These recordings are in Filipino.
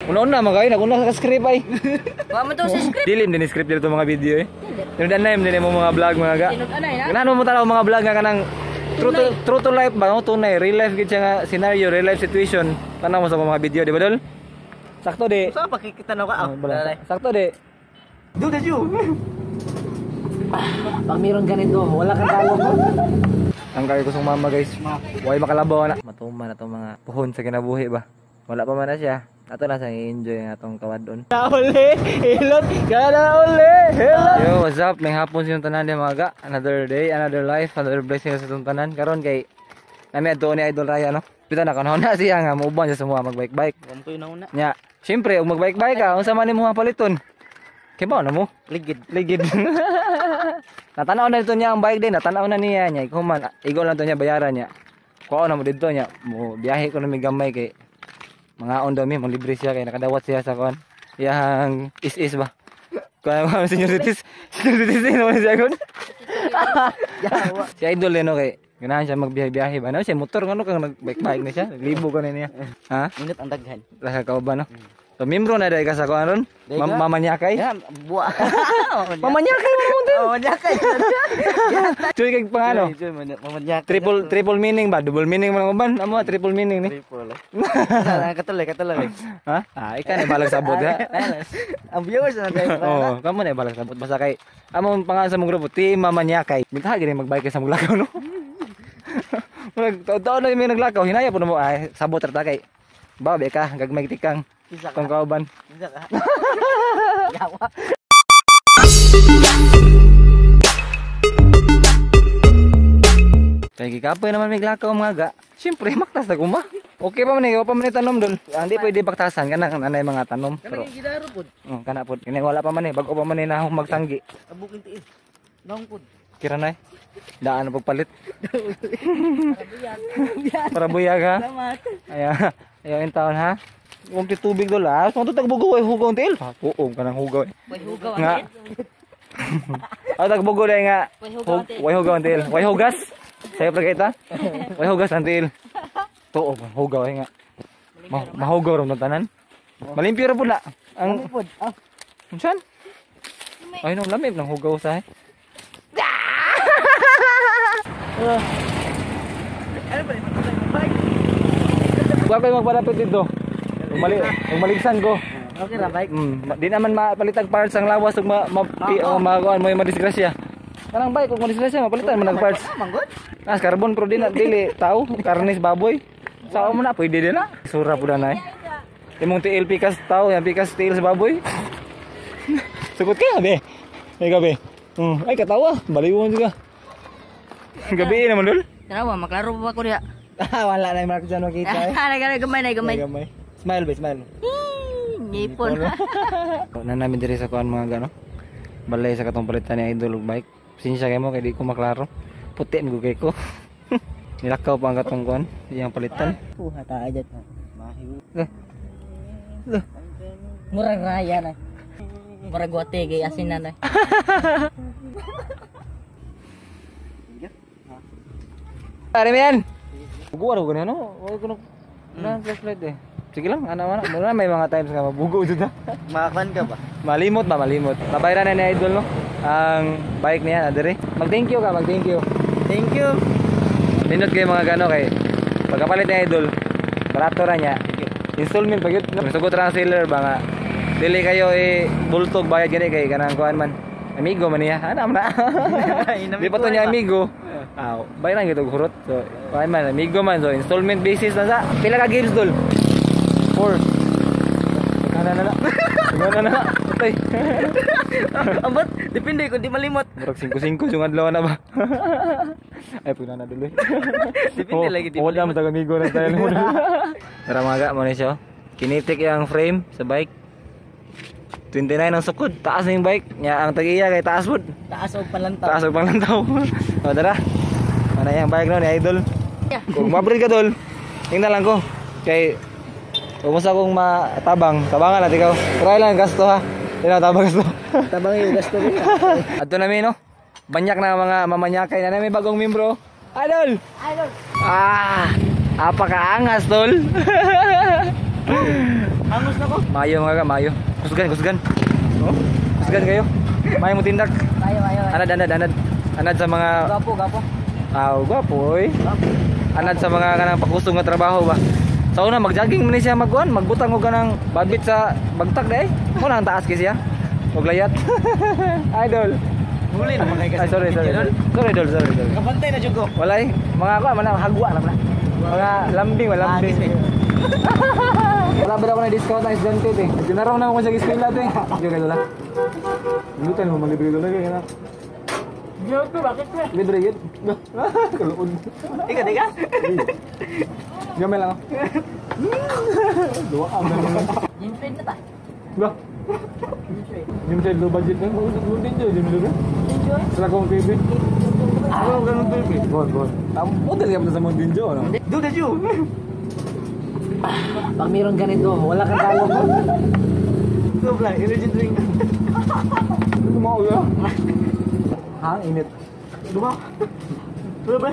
Una-una magayon ako na sa script ay. Wa mo to sa script. Dilim din script dito mga video eh. Tinudan na din mo mga vlog mga ga. Tinud-anay na. Ganahan mo tanaw mga vlog nga kanang true to life ba, no? Tunay, real life gid siya nga scenario, real life situation. Tanaw mo sa mga video, di ba dol? Sakto di. Sa pakikita na ka. Sakto di. Do the you. Pag meron ganito, wala kang talo. Ang kaya ko sa mama guys. Way makalabaw na. Matuman na tong mga puhon sa kinabuhi ba. Wala pa man na siya. Ato na sa i-enjoy ang atong kawadon. Uli, hilot, gana uli. Yo, what's up? May hapon sa tanan di mga ga. Another day, another life, another blessing sa itong tanan. Karon kay nami adto ni Idol Raya no. Pita na kanahon na siya nga muuban sa semua magbike-bike. Ganto yun una. Nya, syempre ug magbike-bike ka, unsa man nimo paliton? Kay ba na mo? Ligid. Ligid. Natanaw na dito niya ang bike din, natanaw na niya niya. Ikaw man, ikaw lang to niya bayaran niya. Kuha na mo dito niya. Mo biyahe ko na may gamay kay mga on daw mi, mo libre siya kay nakadawat siya sa kuan. Yang is ba? Kuha mo seniorities. Seniorities din mo siya kun. Si Idol no kay ganahan siya magbiyahe-biyahe ba? Ano siya motor ngano kang nagbike-bike na siya? Libo ka na niya. Ha? Minute ang daghan. Lasa ka ba no? So membro na dai ka sa kuan ron? Mamanyakay? Yan, buwa. Mamanyakay mo mo din. Mamanyakay. Cuy kay pangano? Mamanyakay. Triple meaning ba? Double meaning man ban? Amo triple meaning ni. Triple. Katuloy. Ha? Ah, ikaw na balag sabot ha. Ang viewers na tayo. Oo, kamo na balag sabot basta kay among pangalan sa mong grupo, Team Mamanyakay. Minta gini magbike sa mong lakaw no. Murag taon na may naglakaw, hinaya po na mo ay sabot ra ta kay. Babe ka, gagmay tikang. Isa Tong kauban. Isa ka. Yawa. Kaya gikapoy naman may glakaw mga ga. Siyempre maktas na kuma. Okay pa man tanom dol. Hindi pwede baktasan kanang anay mga tanom. Pero Gidaro pod. kana pod. Kini wala pa man bago pa man na akong magtanggi. Abukin tiis. Naong pod. Kira na daan na pagpalit. Para buyag ha. Salamat. Ayaw yung taon ha. Kunti tubig dol ha. Kung tagbugo ay hugaw til. Oo, kanang hugaw. Way hugaw Nga. ang Aw tagbugo dai nga. Way hugaw til. Way hugas. Sayo pra kita. Way hugas antil. Tuo, hugaw ay nga. Mahugaw ron tanan. Malimpyo ra pud na. Ang Pod. Ah. unsan? Ay no lamig nang hugaw sa. Ano ba ito? Bike. Wa koy magpalapit dito. Umaligsan ko. Okay ra bike. Di naman mapalitag parts ang lawas ug magawan mo yung madisgrasya. Kanang bike ug madisgrasya mapalitan man parts. Manggod? As carbon pro din dili tao, karnis baboy. Sao mo na pwede din na. Sura pud na eh. Imong tiil pikas tao, yan pikas tiil sa baboy. Sugot ka be. Ay gabi. Ay katawa, baliwon juga. Gabi naman dul. Tarawa, maklaro pa ko diya. Wala na yung Mark John makita eh. Gamay. Smile be, smile. Ngipon. Na namin diri sa kuan mga gano. Balay sa katong palitan ni Idol ug bike. Sinsya kay mo kay di ko maklaro. Puti mi gugay ko. Nilakaw pa ang katong kuan, iyang palitan. Hata aja to. Mahiw. Murag raya na. Murag wate gay asinan na. Pare men. Bugo ano gani ano? Oy kuno. Na flashlight eh. Sige lang, ana muna may mga times nga mabugo jud na. Makakan ka ba? Malimot. Pabayran na ni Idol no. Ang bike niya adere. Mag-thank you ka, mag-thank you. Thank you. Nindot kay mga gano kay pagkapalit ni Idol. Barato ra niya. Installment pag yun. Sugot ra ang seller ba nga. Dili kayo bultog bayad gani kay kanang kuan man. Amigo man niya. Ana man na. Di pa to niya amigo. Bayaran gito hurot. So, kuan man amigo man so installment basis na sa. Pila ka gigs dol? 4. Kana na. Patay. Ambot, depende kung di malimot. Murag 5-5 yung adlaw na ba? Ay puna na dulu. Depende lagi di. Wala mo taga amigo na tayo mo. Tara mga mo ni siya. Kinitik yung frame sa bike. 29 ang sukod, taas na yung bike. Nya ang tagiya kay taas pud. Taas og palantaw. Taas og palantaw. O tara. Mana yung bike no ni Idol? Kung mabrid ka dol, tingnan lang ko. Kay kumusta kung tabangan natin ikaw. Try lang gasto ha. Tabang gasto. Tabang yung gasto rin. Ato namin no. Banyak na mga mamanyakay na may bagong membro. Idol. Apakaangas tol. Hangos na ko. Mayo mga ka, mayo. Kusgan. Oh? Kusgan kayo. Mayo mo tindak. Ayo. Anad sa mga Gapo. gwapo oy. Anad sa mga kanang pakusong nga trabaho ba. Sa una mag-jogging man ni siya magkuan, magbutang og kanang babit sa bagtag dai. Mo nang taas kay siya. Og layat. Idol. Huli na mga kasi. Ay, sorry. Sorry, Dol. Kapantay na jud ko. Walay, mga ko man hagwa na pala. Mga lambing. Wala ba ako na discount ang estudyante eh. Dinaraw na ako sa eskwela eh. Diyo kayo lang. Lutan mo malibre doon lagi kana. Yo to bakit ko? Libre gid. Kaluod. Ika. Gamay lang. Dua ang naman. Yung trade na ta. Ba. Yung sa low budget lang, mo din dyan, din dyan. Sila kong TV. Ano ganun TV? Bon. Model ka pa sa Mondin dyan, ano? Do the you. Pag mayroon ganito, wala kang talo mo. So bla, energy drink. Ano mo ya? Ha, init. Duma. Ba?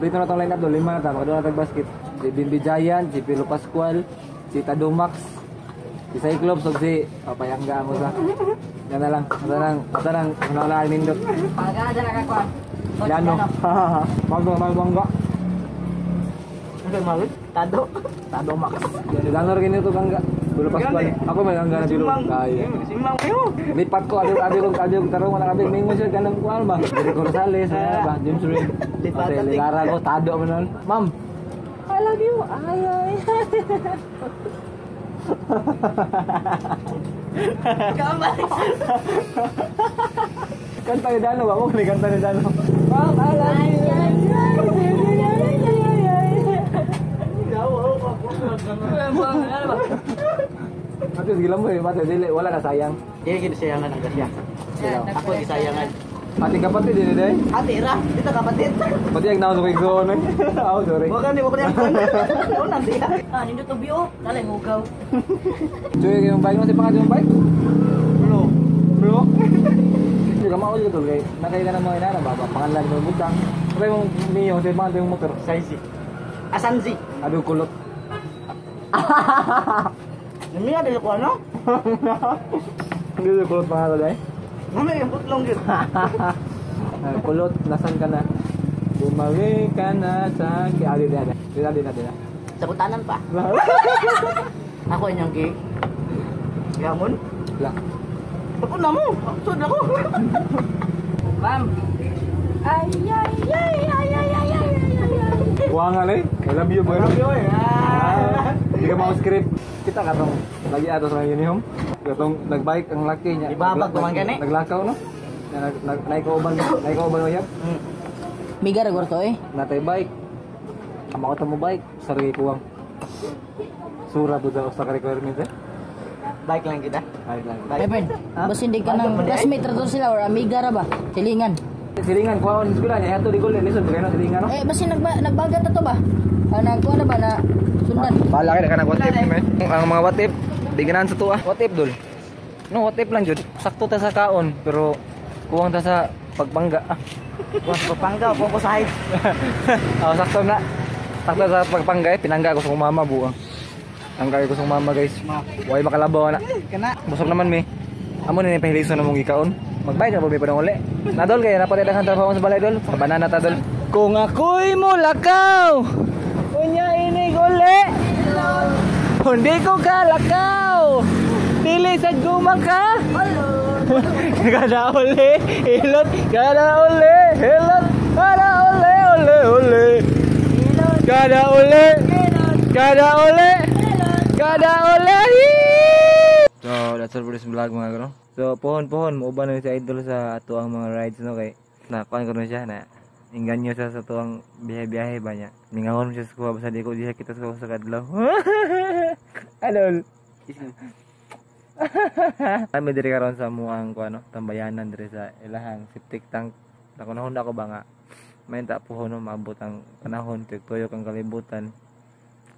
Dito na itong line-up doon, 5 na ta, makadula na tag-basket. Si Bimbi Giant, si Pilo Pascual, si Tadomax, si Cyclops, o si Papayangga mo sa. Yan na lang, ito lang, wala ang nindot. Pagkada na kakuan. Yano. Magwangga. Ano malit? Tadomax. Yan, ganor rin ito gangga. Pilo Pascual. Ako may gangga na Pilo. Kaya. Simang kayo. Lipat ko, adil tarong, nakabig. May mo siya, ganang kuwan ba? Jericho Rosales, ba? James Ring. Ate, Lilara ko, Tado mo nun. Ma'am, I love you. Ay. Kamay. Kanta ni Dano ba? Huwag ni kanta ni Dano. Ma'am, I love you. Ate, sige lang mo eh. Mate, dili, wala na sayang. Dili gid sayangan ang gasya. Ako di sayangan. Ate kapatid, dili day. Ate ra, dito kapatid. Pati ang naon sa kong igsoon eh. Oh, sorry. Wa kan di mo kanya. Ano nang dia? Ah, nindot to bio. Dali hugaw. Cuy, yung bike mo, si pangat yung bike? Bro. Bro? Hindi ka mauli ka to, kay nakay ka ng mga inana, baba, pangalan mo yung butang. Sabay mong niyo, si pangat yung motor. Saisi. Asanzi. Ado kulot. Namiya dili ko ano? Hindi yung kulot pangalan day. Mami yung putlong gid. Kulot, nasan ka na? Bumawi ka na sa... Adi na. Sa butanan pa. Ako inyong gi. Gamon. Wala. Ako na mo. Sud ako. Ma'am. Ay. Kuha nga lay. I love you, boy. Hindi ka mau script. Kita katong lagi ato sa uniform. Katong nagbike ang laki niya. Ibabag naman gani. Naglakaw no. Naikauban mo yan. Miga ra gorto eh. Natay bike. Ama ko mo bike. Sarili kuwang. Sura po daw sa requirements eh. Bike lang kita. Ay lang. Pepen, bas hindi ka nang classmate ra to sila or amiga ra ba? Silingan. Silingan kuha on sila niya. Hato di ko listen kay no silingan no. Eh, basi nagbagat na to ba? Nagkuha na ba na sundan? Bala ka na what if man. Ang mga what if di ganahan sa tuwa. What if dul. No, what if lang jud. Sakto ta sa kaon pero kuwang ta sa pagpangga. Pagpangga ko sa height. Oh, sakto na. Sakto sa pagpangga pinangga ko sa kong mama buang. Ang kaya ko sa kong mama guys. Way makalabaw na. Kana. Busog naman mi. Amo ni pahiliso na mong gikaon. Magbayad na po mi padong uli. Nadol kay napatay daghan trabaho sa balay dol. Sa banana ta dol. Kung ako'y mulakaw. Unya ini gole. Hindi ko kalakaw. Dili sa gumaka. Kada uli. Hilot. Kada uli. Hilot. Kada uli. Uli. Kada uli. Kada uli. Kada uli. So, that's all for this vlog mga kano. So, pohon-pohon, mauban na si Idol sa ato ang mga rides no kay nakuan ko na siya na inganyo siya sa tuang biyahe-biyahe ba niya. Ningahon siya sa kuha basta di ko diha kita sa kadlaw. Idol. Kami diri karon sa muang kuano, tambayanan diri sa ilahang septic tank. Nakunahon ako ba nga may ta pohon no maabot ang panahon tuyok ang kalibutan.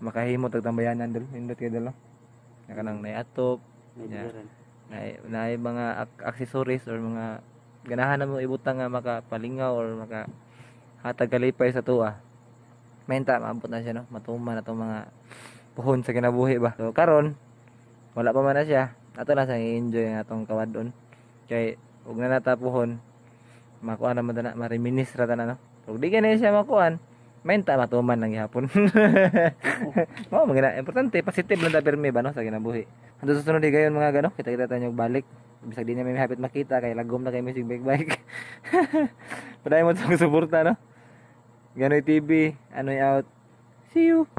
Makahimo tag tambayanan dol, nindot kay dol. Kanang naiatop. Na mga accessories or mga ganahan na mo ibutang nga makapalingaw or maka hatag kalipay sa tuwa. Menta maabot na siya no, matuman na tong mga puhon sa kinabuhi ba. So karon wala pa man na siya. Ato na sa i-enjoy ang atong kawadon. Kay ug na natapuhon makuha naman na mariminis ra ta na no. Ug di gani siya makuan, menta matuman lang gihapon. Mao magina importante positive lang ta permi ba no sa kinabuhi. Ando sa sunod di gayon mga gano, kita-kita tayo balik. Bisag di niya may hapit makita kay lagom na kay music bike. Paday mo sa suporta no. Ganoy TV, anoy out. See you.